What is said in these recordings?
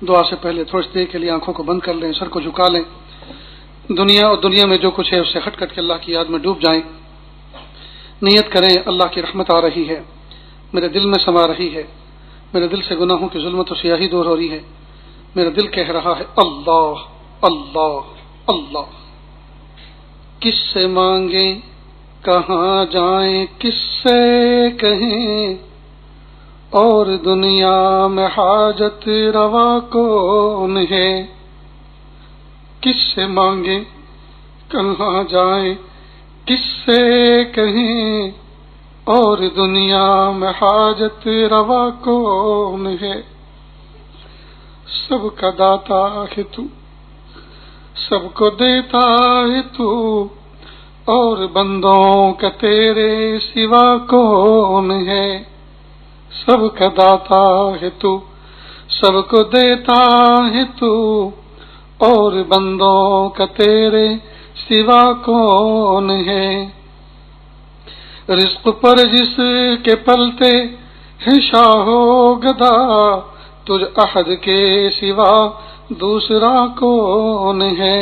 دعا سے پہلے تھوڑی دیر کے لیے آنکھوں کو بند کر لیں، سر کو جھکا لیں، دنیا اور دنیا میں جو کچھ ہے اس سے ہٹ کٹ کے اللہ کی یاد میں ڈوب جائیں، نیت کریں اللہ کی رحمت آ رہی ہے، میرے دل میں سما رہی ہے، میرے دل سے گناہوں کی ظلمت و سیاہی دور ہو رہی ہے، میرا دل کہہ رہا ہے اللہ اللہ اللہ۔ کس سے مانگیں کہاں جائیں کس سے کہیں، اور دنیا میں حاجت روا کون ہے۔ کس سے مانگیں کہاں جائیں کس سے کہیں، اور دنیا میں حاجت روا کون ہے۔ سب کا داتا ہے تو، سب کو دیتا ہے تو، اور بندوں کا تیرے سوا کون ہے۔ سب کا داتا ہے تو، سب کو دیتا ہے تو، اور بندوں کا تیرے سوا کون ہے۔ رزق پر جس کے پلتے ہیں شاہ و گدا، تجھ احد کے سوا دوسرا کون ہے۔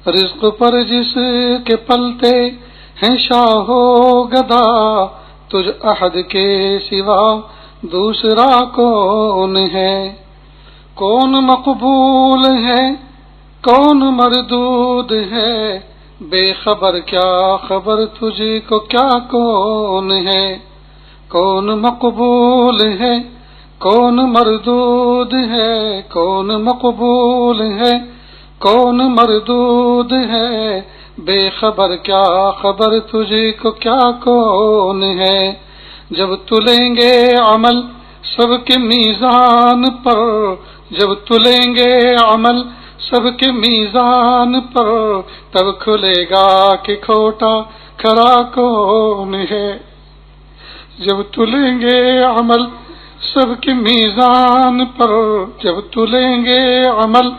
رزق پر جس کے پلتے ہیں شاہ و گدا، تجھ احد کے سوا دوسرا کون ہے۔ کون مقبول ہے کون مردود ہے، بے خبر کیا خبر تجھ کو کیا کون ہے۔ کون مقبول ہے کون مردود ہے، کون مقبول ہے کون مردود ہے، بے خبر کیا خبر تجھ کو کیا کون ہے۔ جب تلیں گے عمل سب کے میزان پر، جب تلیں گے عمل سب کے میزان پر، تب کھلے گا کہ کھوٹا کھڑا کون ہے۔ جب تلیں گے عمل سب کے میزان پر، جب تلیں گے عمل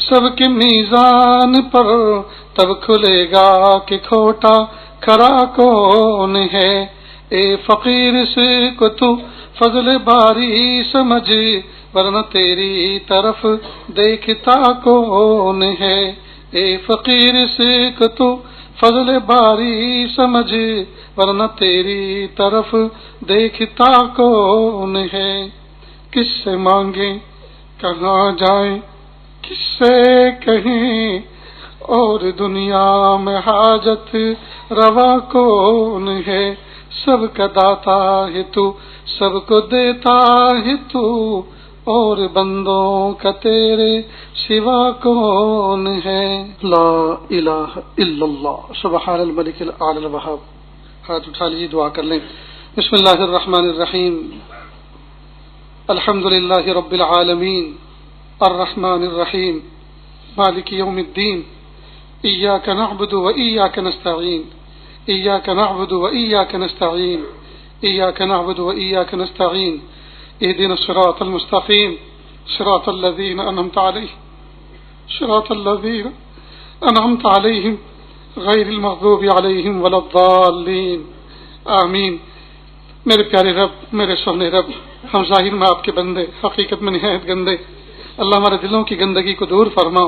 سب کے میزان پر، تب کھلے گا کہ کھوٹا کھڑا کون ہے۔ اے فقیر سے کو تو فضل باری سمجھ، ورنہ تیری طرف دیکھتا کون ہے۔ اے فقیر سے کو تو فضل باری سمجھ، ورنہ تیری طرف دیکھتا کون ہے۔ کس سے مانگیں کہاں جائیں کس سے کہیں، اور دنیا میں حاجت روا کون ہے۔ سب کا داتا ہے تو، سب کو دیتا ہے تو، اور بندوں کا تیرے سوا کون ہے۔ لا الہ الا اللہ سبحان الملک الاعلی الوہاب۔ ہاتھ اٹھا لیجیے، دعا کر لیں۔ بسم اللہ الرحمن الرحیم، الحمد للہ رب العالمین، الرحمن الرحیم، مالک یوم الدین، ایاک نعبد و ایاک نستعین، ایاک نعبد و ایاک نستعین، ایاک نعبد و ایاک نستعین، اهدنا الصراط المستقیم، صراط الذین انعمت علیہم، صراط الذین انعمت علیہم غیر المغضوب علیہم ولا الضالین، آمین۔ میرے پیارے رب، میرے سونے رب، ہم ظاہر میں آپ کے بندے، حقیقت میں نہایت گندے، اللہ ہمارے دلوں کی گندگی کو دور فرما،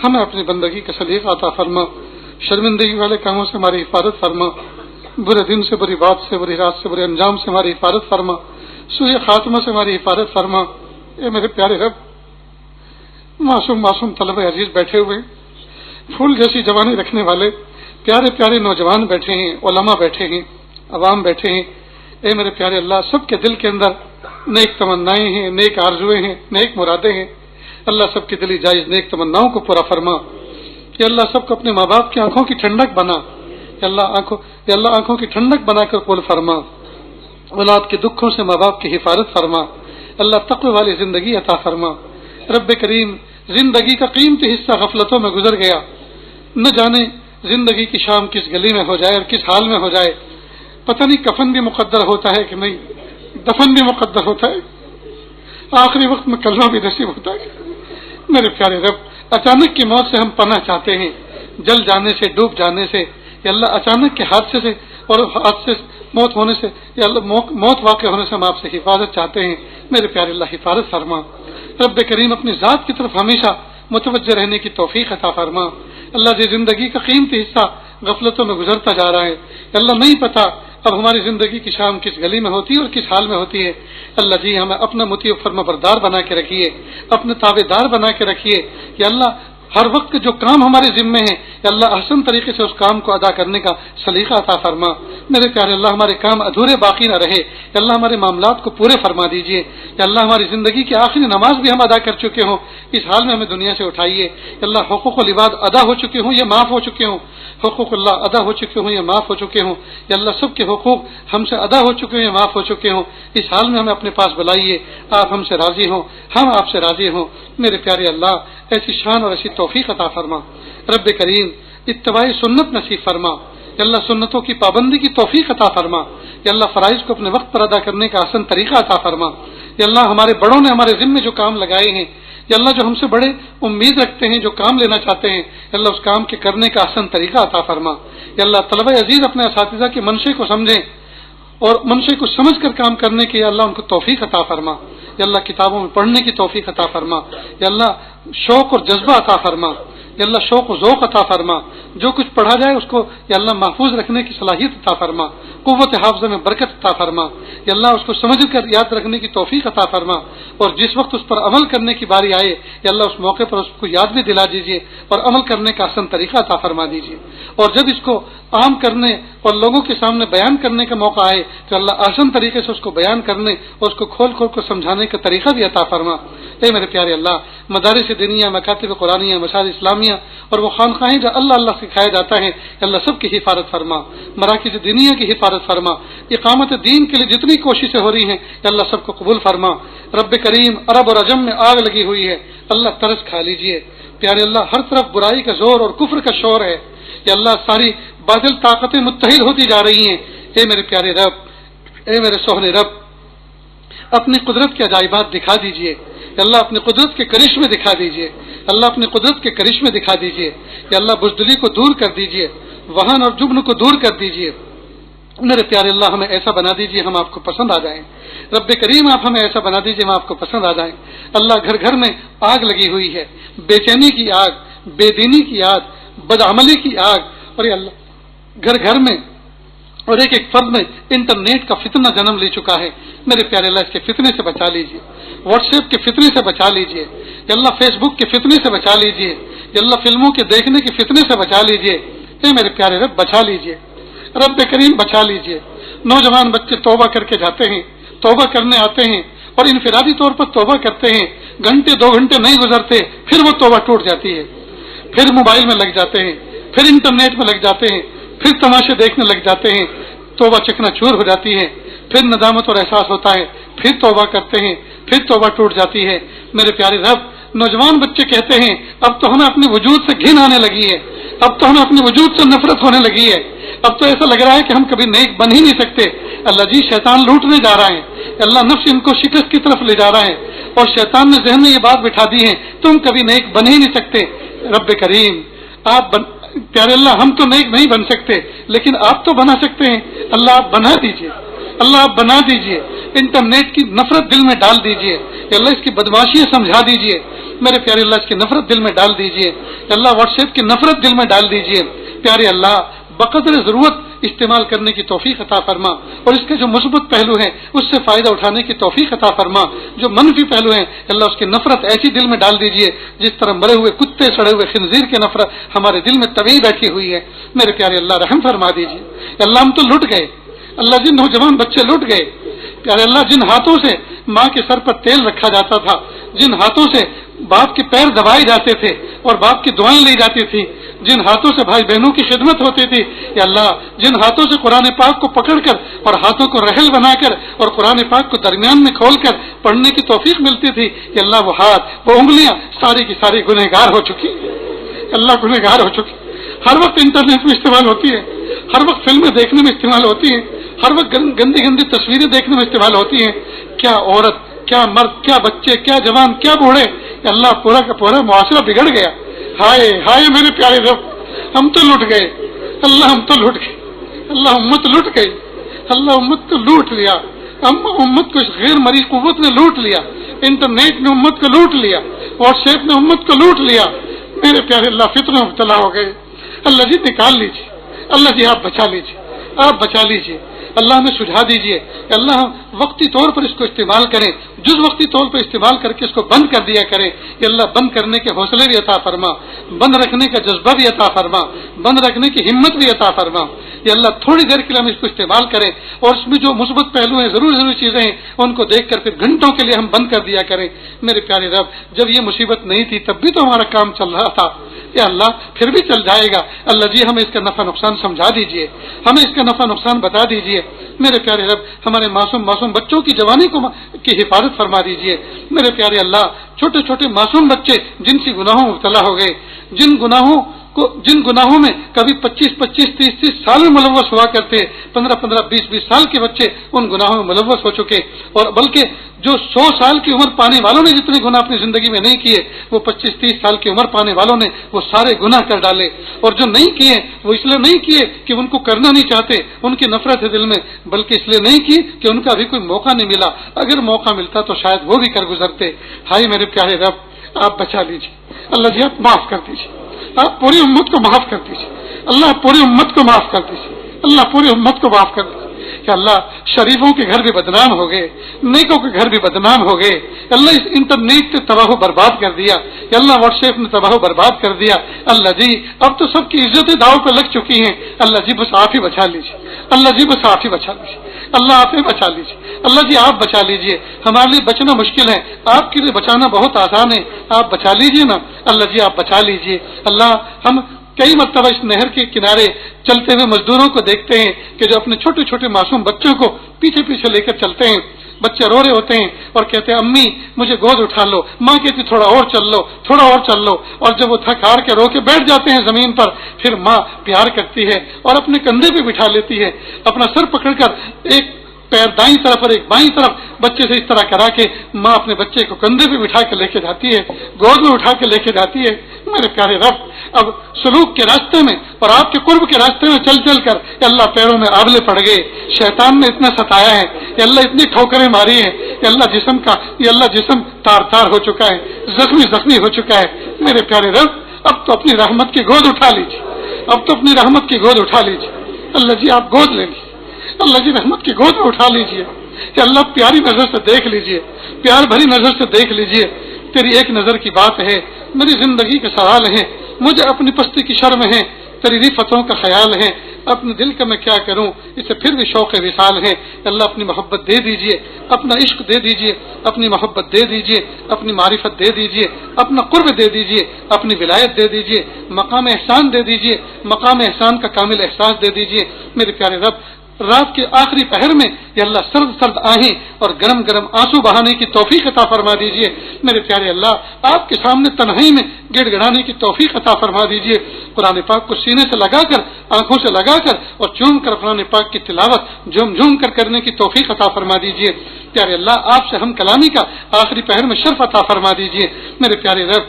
ہمیں اپنی بندگی کا سلیقہ عطا فرما، شرمندگی والے کاموں سے ہماری حفاظت فرما، برے دن سے، بری بات سے، بری رات سے، برے انجام سے ہماری حفاظت فرما، سوء خاتمہ سے ہماری حفاظت فرما۔ اے میرے پیارے رب، معصوم معصوم طلبہ عزیز بیٹھے ہوئے، پھول جیسی جوانی رکھنے والے پیارے پیارے نوجوان بیٹھے ہیں، علماء بیٹھے ہیں، عوام بیٹھے ہیں۔ اے میرے پیارے اللہ، سب کے دل کے اندر نیک تمنائیں ہیں، نیک آرزویں ہیں، نیک مرادیں ہیں۔ اللہ سب کی دلی جائز نیک تمناؤں کو پورا فرما۔ کہ اللہ سب کو اپنے ماں باپ کی آنکھوں کی ٹھنڈک بنا، کہ اللہ آنکھوں کی ٹھنڈک بنا کر قبول فرما۔ اولاد کے دکھوں سے ماں باپ کی حفاظت فرما۔ اللہ تقوی والی زندگی عطا فرما۔ رب کریم، زندگی کا قیمتی حصہ غفلتوں میں گزر گیا، نہ جانے زندگی کی شام کس گلی میں ہو جائے اور کس حال میں ہو جائے، پتہ نہیں کفن بھی مقدر ہوتا ہے کہ نہیں، دفن بھی مقدر ہوتا ہے، آخری وقت میں کلمہ بھی نصیب ہوتا ہے۔ میرے پیارے رب، اچانک کی موت سے ہم پناہ چاہتے ہیں، جل جانے سے، ڈوب جانے سے، یا اللہ اچانک کے حادثے سے اور حادثے موت ہونے سے یا اللہ موت واقع ہونے سے ہم آپ سے حفاظت چاہتے ہیں، میرے پیارے اللہ حفاظت فرما۔ رب کریم اپنی ذات کی طرف ہمیشہ متوجہ رہنے کی توفیق عطا فرما۔ اللہ جی زندگی کا قیمتی حصہ غفلتوں میں گزرتا جا رہا ہے، اللہ نہیں پتا اب ہماری زندگی کی شام کس گلی میں ہوتی ہے اور کس حال میں ہوتی ہے۔ اللہ جی ہمیں اپنا مطیع فرما بردار بنا کے رکھیے، اپنے تابع دار بنا کے رکھیے کہ اللہ ہر وقت جو کام ہمارے ذمے ہیں یا اللہ احسن طریقے سے اس کام کو ادا کرنے کا سلیقہ عطا فرما۔ میرے پیارے اللہ ہمارے کام ادھورے باقی نہ رہے یا اللہ ہمارے معاملات کو پورے فرما دیجیے یا اللہ ہماری زندگی کی آخری نماز بھی ہم ادا کر چکے ہوں، اس حال میں ہمیں دنیا سے اٹھائیے یا اللہ حقوق العباد ادا ہو چکے ہوں یا معاف ہو چکے ہوں، حقوق اللہ ادا ہو چکے ہوں یا معاف ہو چکے ہوں یا اللہ سب کے حقوق ہم سے ادا ہو چکے ہوں یا معاف ہو چکے ہوں، اس حال میں ہمیں اپنے پاس بلائیے، آپ ہم سے راضی ہوں، ہم آپ سے راضی ہوں۔ میرے پیارے اللہ ایسی شان اور ایسی توفیق عطا فرما۔ رب کریم اتباع سنت نصیب فرما یا اللہ سنتوں کی پابندی کی توفیق عطا فرما یا اللہ فرائض کو اپنے وقت پر ادا کرنے کا آسان طریقہ عطا فرما یا اللہ ہمارے بڑوں نے ہمارے ذمے جو کام لگائے ہیں یا اللہ جو ہم سے بڑے امید رکھتے ہیں، جو کام لینا چاہتے ہیں یا اللہ اس کام کے کرنے کا آسان طریقہ عطا فرما یا اللہ طلبہ عزیز اپنے اساتذہ کے منشے کو سمجھیں اور منشے کو سمجھ کر کام کرنے کی یا اللہ ان کو توفیق عطا فرما یا اللہ کتابوں میں پڑھنے کی توفیق عطا فرما یا اللہ شوق اور جذبہ عطا فرما یا اللہ شوق و ذوق عطا فرما، جو کچھ پڑھا جائے اس کو یا اللہ محفوظ رکھنے کی صلاحیت عطا فرما، قوت حافظہ میں برکت عطا فرما یا اللہ اس کو سمجھ کر یاد رکھنے کی توفیق عطا فرما، اور جس وقت اس پر عمل کرنے کی باری آئے یا اللہ اس موقع پر اس کو یاد بھی دلا دیجیے اور عمل کرنے کا آسان طریقہ عطا فرما دیجیے، اور جب اس کو عام کرنے اور لوگوں کے سامنے بیان کرنے کا موقع آئے تو اللہ آسان طریقے سے اس کو بیان کرنے اور اس کو کھول کھول کر سمجھانے کا طریقہ بھی عطا فرما۔ اے میرے پیارے اللہ مدارس دینیہ، مکاتب قرآنیہ، مساجد اسلامیہ اور وہ خانقاہیں جو اللہ اللہ سکھایا جاتا ہے اللہ سب کی حفاظت فرما، مراکز دینیہ کی حفاظت فرما، اقامت دین کے لیے جتنی کوششیں ہو رہی ہیں اللہ سب کو قبول فرما۔ رب کریم عرب اور عجم میں آگ لگی ہوئی ہے، اللہ ترس کھا لیجئے۔ پیارے اللہ ہر طرف برائی کا زور اور کفر کا شور ہے یا اللہ ساری باطل طاقتیں متحد ہوتی جا رہی ہیں۔ اے میرے پیارے رب، اے میرے سوہنے رب، اپنی قدرت کے عجائبات دکھا دیجئے یا اللہ اپنی قدرت کے کرشمے دکھا دیجئے، اللہ اپنی قدرت کے کرشمے دکھا دیجئے یا اللہ بزدلی کو دور کر دیجئے، وہن اور جبن کو دور کر دیجئے۔ میرے پیارے اللہ ہمیں ایسا بنا دیجئے ہم آپ کو پسند آ جائیں، رب کریم آپ ہمیں ایسا بنا دیجئے ہم آپ کو پسند آ جائیں۔ اللہ گھر گھر میں آگ لگی ہوئی ہے، بے چینی کی آگ، بے دینی کی آگ، بدعملی کی آگ، اور یہ اللہ گھر گھر میں اور ایک ایک فرد میں انٹرنیٹ کا فتنہ جنم لے چکا ہے۔ میرے پیارے اللہ اس کے فتنے سے بچا لیجئے، واٹس ایپ کے فتنے سے بچا لیجئے یا اللہ فیس بک کے فتنے سے بچا لیجئے یا اللہ فلموں کے دیکھنے کے فتنے سے بچا لیجئے۔ اے میرے پیارے رب بچا لیجئے، رب کریم بچا لیجئے۔ نوجوان بچے توبہ کر کے جاتے ہیں، توبہ کرنے آتے ہیں اور انفرادی طور پر توبہ کرتے ہیں، گھنٹے 2 گھنٹے نہیں گزرتے پھر وہ توبہ ٹوٹ جاتی ہے، پھر موبائل میں لگ جاتے ہیں، پھر انٹرنیٹ میں لگ جاتے ہیں، پھر تماشے دیکھنے لگ جاتے ہیں، توبہ چکنا چور ہو جاتی ہے، پھر ندامت اور احساس ہوتا ہے، پھر توبہ کرتے ہیں، پھر توبہ ٹوٹ جاتی ہے۔ میرے پیارے رب نوجوان بچے کہتے ہیں اب تو ہمیں اپنے وجود سے گھن آنے لگی ہے، اب تو ہمیں اپنے وجود سے نفرت ہونے لگی ہے، اب تو ایسا لگ رہا ہے کہ ہم کبھی نیک بن ہی نہیں سکتے۔ اللہ جی شیطان لوٹنے جا رہا ہے، اللہ نفس ان کو شکست کی طرف لے جا رہا ہے اور شیطان نے ذہن میں یہ بات بٹھا دی ہے تم کبھی نیک بن ہی نہیں سکتے۔ رب کریم آپ پیارے اللہ ہم تو نیک نہیں بن سکتے لیکن آپ تو بنا سکتے ہیں، اللہ آپ بنا دیجئے، اللہ آپ بنا دیجئے، انٹرنیٹ کی نفرت دل میں ڈال دیجئے کہ اللہ اس کی بدماشیاں سمجھا دیجئے، میرے پیارے اللہ اس کی نفرت دل میں ڈال دیجئے، اللہ واٹس ایپ کی نفرت دل میں ڈال دیجئے۔ پیارے اللہ بقدر ضرورت استعمال کرنے کی توفیق عطا فرما اور اس کے جو مثبت پہلو ہیں اس سے فائدہ اٹھانے کی توفیق عطا فرما، جو منفی پہلو ہیں اللہ اس کی نفرت ایسی دل میں ڈال دیجئے جس طرح مرے ہوئے کتے سڑے ہوئے خنزیر کی نفرت ہمارے دل میں طویل بیٹھی ہوئی ہے۔ میرے پیارے اللہ رحم فرما دیجئے، اللہ ہم تو لٹ گئے، اللہ جن نوجوان بچے لٹ گئے، پیارے اللہ جن ہاتھوں سے ماں کے سر پر تیل رکھا جاتا تھا، جن ہاتھوں سے باپ کے پیر دبائے جاتے تھے اور باپ کی دعائیں لی جاتی تھی، جن ہاتھوں سے بھائی بہنوں کی خدمت ہوتی تھی، یا اللہ جن ہاتھوں سے قرآن پاک کو پکڑ کر اور ہاتھوں کو رحل بنا کر اور قرآن پاک کو درمیان میں کھول کر پڑھنے کی توفیق ملتی تھی، یا اللہ وہ ہاتھ وہ انگلیاں ساری کی ساری گنہگار ہو چکی، اللہ گنہگار ہو چکی، ہر وقت انٹرنیٹ میں استعمال ہوتی ہے، ہر وقت فلمیں دیکھنے میں استعمال ہوتی ہیں، ہر وقت گندی گندی تصویریں دیکھنے میں استعمال ہوتی ہیں۔ کیا عورت، کیا مرد، کیا بچے، کیا جوان، کیا بوڑھے، اللہ پورا کا پورا معاشرہ بگڑ گیا۔ ہائے ہائے میرے پیارے رب ہم تو لٹ گئے، اللہ ہم تو لٹ گئے، اللہ امت لٹ گئی، اللہ امت کو لوٹ لیا، امت کو اس غیر مری قوت نے لوٹ لیا، انٹرنیٹ نے امت کو لوٹ لیا، واٹس ایپ نے امت کو لوٹ لیا۔ میرے پیارے اللہ فتنوں میں مبتلا ہو گئے۔ اللہ جی نکال لیجیے، اللہ جی آپ بچا لیجیے، آپ بچا لیجیے، اللہ ہمیں سجھا دیجیے کہ اللہ ہم وقتی طور پر اس کو استعمال کریں، جز وقتی طور پر استعمال کر کے اس کو بند کر دیا کریں کہ اللہ بند کرنے کے حوصلے بھی عطا فرما، بند رکھنے کا جذبہ بھی عطا فرما، بند رکھنے کی ہمت بھی عطا فرما۔ یہ اللہ تھوڑی دیر کے لیے ہم اس کو استعمال کریں اور اس میں جو مثبت پہلو ہیں، ضروری چیزیں ہیں، ان کو دیکھ کر پھر گھنٹوں کے لیے ہم بند کر دیا کریں۔ میرے پیارے رب، جب یہ مصیبت نہیں تھی تب بھی تو ہمارا کام چل رہا تھا، یا اللہ پھر بھی چل جائے گا۔ اللہ جی ہمیں اس کا نفع نقصان سمجھا دیجئے، ہمیں اس کا نفع نقصان بتا دیجئے۔ میرے پیارے رب، ہمارے معصوم بچوں کی جوانی کی حفاظت فرما دیجئے۔ میرے پیارے اللہ، چھوٹے چھوٹے معصوم بچے جن سے گناہوں میں مبتلا ہو گئے، جن گناہوں میں کبھی 25 30 سال میں ملوث ہوا کرتے، 15 20 سال کے بچے ان گناہوں میں ملوث ہو چکے، اور بلکہ جو 100 سال کی عمر پانے والوں نے جتنے گناہ اپنی زندگی میں نہیں کیے، وہ 25 30 سال کی عمر پانے والوں نے وہ سارے گناہ کر ڈالے، اور جو نہیں کیے وہ اس لیے نہیں کیے کہ ان کو کرنا نہیں چاہتے، ان کی نفرت ہے دل میں، بلکہ اس لیے نہیں کی کہ ان کا ابھی کوئی موقع نہیں ملا، اگر موقع ملتا تو شاید وہ بھی کر گزرتے۔ ہائے میرے پیارے رب، آپ بچا لیجیے، اللہ جی آپ معاف کر دیجیے، آپ پوری امت کو معاف کر دیجیے، اللہ پوری امت کو معاف کر دیجیے، اللہ پوری امت کو معاف کر دیجیے۔ کہ اللہ شریفوں کے گھر بھی بدنام ہو گئے، نیکوں کے گھر بھی بدنام ہو گئے، اللہ اس انٹرنیٹ نے تباہ و برباد کر دیا، کہ اللہ واٹس ایپ نے تباہ و برباد کر دیا۔ اللہ جی اب تو سب کی عزتیں داؤ پہ لگ چکی ہیں، اللہ جی بس آپ ہی بچا لیجیے، اللہ جی بس آپ ہی بچا لیجیے، اللہ آپ ہی بچا لیجیے، اللہ جی آپ بچا لیجیے۔ ہمارے لیے بچنا مشکل ہے، آپ کے لیے بچانا بہت آسان ہے، آپ بچا لیجیے نا، اللہ جی آپ بچا لیجیے۔ اللہ ہم کئی مرتبہ اس نہر کے کنارے چلتے ہوئے مزدوروں کو دیکھتے ہیں کہ جو اپنے چھوٹے چھوٹے معصوم بچوں کو پیچھے لے کر چلتے ہیں، بچے رو رہے ہوتے ہیں اور کہتے ہیں امی مجھے گود اٹھا لو، ماں کہتی تھوڑا اور چل لو، تھوڑا اور چل لو، اور جب وہ تھک ہار کے رو کے بیٹھ جاتے ہیں زمین پر، پھر ماں پیار کرتی ہے اور اپنے کندھے پہ بٹھا لیتی ہے، اپنا سر پکڑ کر ایک پیر دائیں طرف اور ایک بائیں طرف بچے سے اس طرح کرا کے ماں اپنے بچے کو کندھے پہ بٹھا کے لے کے جاتی ہے، گود میں اٹھا کے لے کے جاتی ہے۔ میرے پیارے رب، اب سلوک کے راستے میں اور آپ کے قرب کے راستے میں چل کر کہ اللہ پیروں میں آبلے پڑ گئے، شیطان نے اتنا ستایا ہے کہ اللہ اتنی ٹھوکریں ماری ہیں کہ اللہ جسم تار ہو چکا ہے، زخمی ہو چکا ہے۔ میرے پیارے رب، اب تو اپنی رحمت کی گود اٹھا لیجیے، اب تو اپنی رحمت کی گود اٹھا لیجیے، اللہ جی آپ گود لے لیجیے، اللہ جی رحمت کی گود میں اٹھا لیجیے کہ اللہ پیاری نظر سے دیکھ لیجیے، پیار بھری نظر سے دیکھ لیجیے۔ تیری ایک نظر کی بات ہے، میری زندگی کا سوال ہے، مجھے اپنی پستی کی شرم ہے، تیری رفتوں کا خیال ہے، اپنے دل کا میں کیا کروں، اسے پھر بھی شوق وصال ہے۔ اللہ اپنی محبت دے دیجئے، اپنا عشق دے دیجئے، اپنی محبت دے دیجئے، اپنی معرفت دے دیجئے، اپنا قرب دے دیجئے، اپنی ولایت دے دیجئے، مقام احسان دے دیجئے، مقام احسان کا کامل احساس دے دیجئے۔ میرے پیارے رب، رات کے آخری پہر میں یا اللہ سرد آہیں اور گرم آنسو بہانے کی توفیق عطا فرما دیجئے۔ میرے پیارے اللہ، آپ کے سامنے تنہائی میں گڑ گڑانے کی توفیق عطا فرما دیجئے۔ قرآن پاک کو سینے سے لگا کر، آنکھوں سے لگا کر اور چوم کر قرآن پاک کی تلاوت جھوم کر کرنے کی توفیق عطا فرما دیجئے۔ پیارے اللہ، آپ سے ہم کلامی کا آخری پہر میں شرف عطا فرما دیجئے۔ میرے پیارے رب،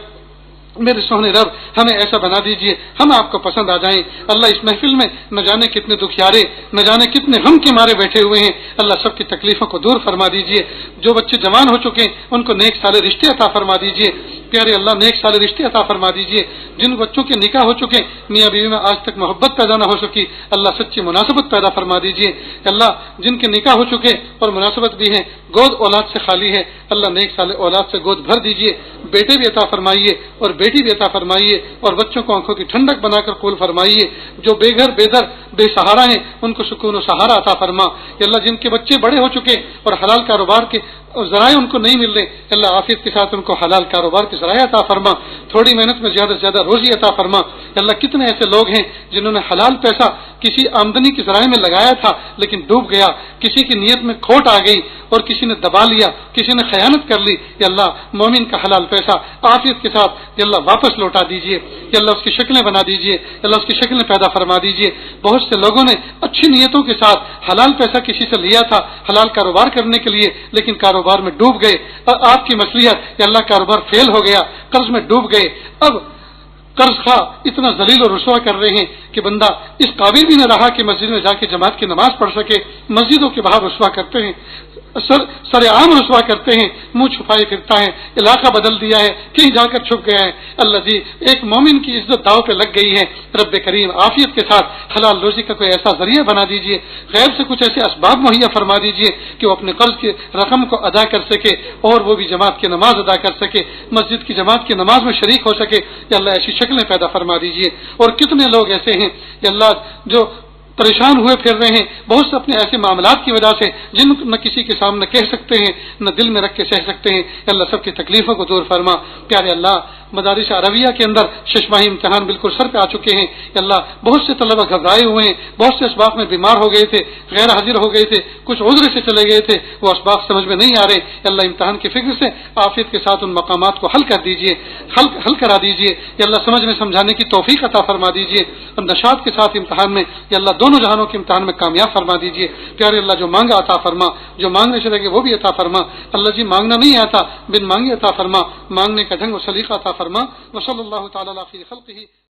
میرے سونے رب، ہمیں ایسا بنا دیجئے ہم آپ کو پسند آ جائیں۔ اللہ اس محفل میں نہ جانے کتنے دکھیارے، نہ جانے کتنے غم کے مارے بیٹھے ہوئے ہیں، اللہ سب کی تکلیفوں کو دور فرما دیجئے۔ جو بچے جوان ہو چکے ہیں ان کو نیک سالے رشتے عطا فرما دیجئے۔ پیارے اللہ، نیک سالے رشتے عطا فرما دیجئے۔ جن بچوں کے نکاح ہو چکے، میاں بیوی میں آج تک محبت پیدا نہ ہو سکی، اللہ سچی مناسبت پیدا فرما دیجئے۔ اللہ جن کے نکاح ہو چکے اور مناسبت بھی ہیں، گود اولاد سے خالی ہے، اللہ نیک سالے اولاد سے گود بھر دیجئے۔ بیٹے بھی عطا فرمائیے اور بیٹی بھی عطا فرمائیے، اور بچوں کو آنکھوں کی ٹھنڈک بنا کر قبول فرمائیے۔ جو بے گھر بے در بے سہارا ہیں ان کو سکون و سہارا عطا فرما۔ اللہ جن کے بچے بڑے ہو چکے اور حلال کاروبار کے ذرائع ان کو نہیں مل رہے، اللہ عافیت کے ساتھ ان کو حلال کاروبار کے ذرائع عطا فرما۔ تھوڑی محنت میں زیادہ سے زیادہ روزی عطا فرما۔ اللہ کتنے ایسے لوگ ہیں جنہوں نے حلال پیسہ کسی آمدنی کے ذرائع میں لگایا تھا لیکن ڈوب گیا، کسی کی نیت میں کھوٹ آ گئی اور کسی نے دبا لیا، کسی نے خیانت کر لی۔ یا اللہ مومن کا حلال پیسہ عافیت کے ساتھ یا اللہ واپس لوٹا دیجیے، یا اللہ اس کی شکلیں بنا دیجیے، یا اللہ اس کی شکلیں پیدا فرما دیجیے۔ بہت سے لوگوں نے اچھی نیتوں کے ساتھ حلال پیسہ کسی سے لیا تھا حلال کاروبار کرنے کے لیے، لیکن کاروبار میں ڈوب گئے، اور آپ کی مصلحت یا اللہ کاروبار فیل ہو گیا، قرض میں ڈوب گئے۔ اب قرض خواہ اتنا ذلیل و رسوا کر رہے ہیں کہ بندہ اس قابل بھی نہ رہا کہ مسجد میں جا کے جماعت کی نماز پڑھ سکے، مسجدوں کے باہر رسوا کرتے ہیں، سر عام رسوا کرتے ہیں، منہ چھپائے پھرتا ہے، علاقہ بدل دیا ہے، کہیں جا کر چھپ گیا ہے۔ اللہ جی ایک مومن کی عزت داؤ پہ لگ گئی ہے، رب کریم عافیت کے ساتھ حلال روزی کا کوئی ایسا ذریعہ بنا دیجئے، غیر سے کچھ ایسے اسباب مہیا فرما دیجئے کہ وہ اپنے قرض کی رقم کو ادا کر سکے اور وہ بھی جماعت کی نماز ادا کر سکے، مسجد کی جماعت کی نماز میں شریک ہو سکے۔ یا اللہ ایسی شکلیں پیدا فرما دیجئے۔ اور کتنے لوگ ایسے ہیں کہ اللہ جو پریشان ہوئے پھر رہے ہیں بہت سے اپنے ایسے معاملات کی وجہ سے جن نہ کسی کے سامنے کہہ سکتے ہیں نہ دل میں رکھ کے سہ سکتے ہیں۔ اللہ سب کی تکلیفوں کو دور فرما۔ پیارے اللہ مدارس عربیہ کے اندر ششماہی امتحان بالکل سر پہ آ چکے ہیں۔ اللہ بہت سے طلبہ گھبرائے ہوئے ہیں، بہت سے اسباق میں بیمار ہو گئے تھے، غیر حاضر ہو گئے تھے، کچھ عذر سے چلے گئے تھے، وہ اسباق سمجھ میں نہیں آ رہے۔ اللہ امتحان کی فکر سے عافیت کے ساتھ ان مقامات کو حل کر دیجئے، حل کرا دیجئے۔ یا اللہ سمجھنے سمجھانے کی توفیق عطا فرما دیجئے اور نشاط کے ساتھ امتحان میں یا اللہ دونوں جہانوں کے امتحان میں کامیاب فرما دیجئے۔ پیارے اللہ جو مانگا عطا فرما، جو مانگنے سے لگے وہ بھی عطا فرما۔ اللہ جی مانگنا نہیں آتا، بن مانگے عطا فرما، مانگنے کا ڈھنگ و سلیقہ عطا فرما۔ وصلی اللہ تعالی علی خیر خلقہ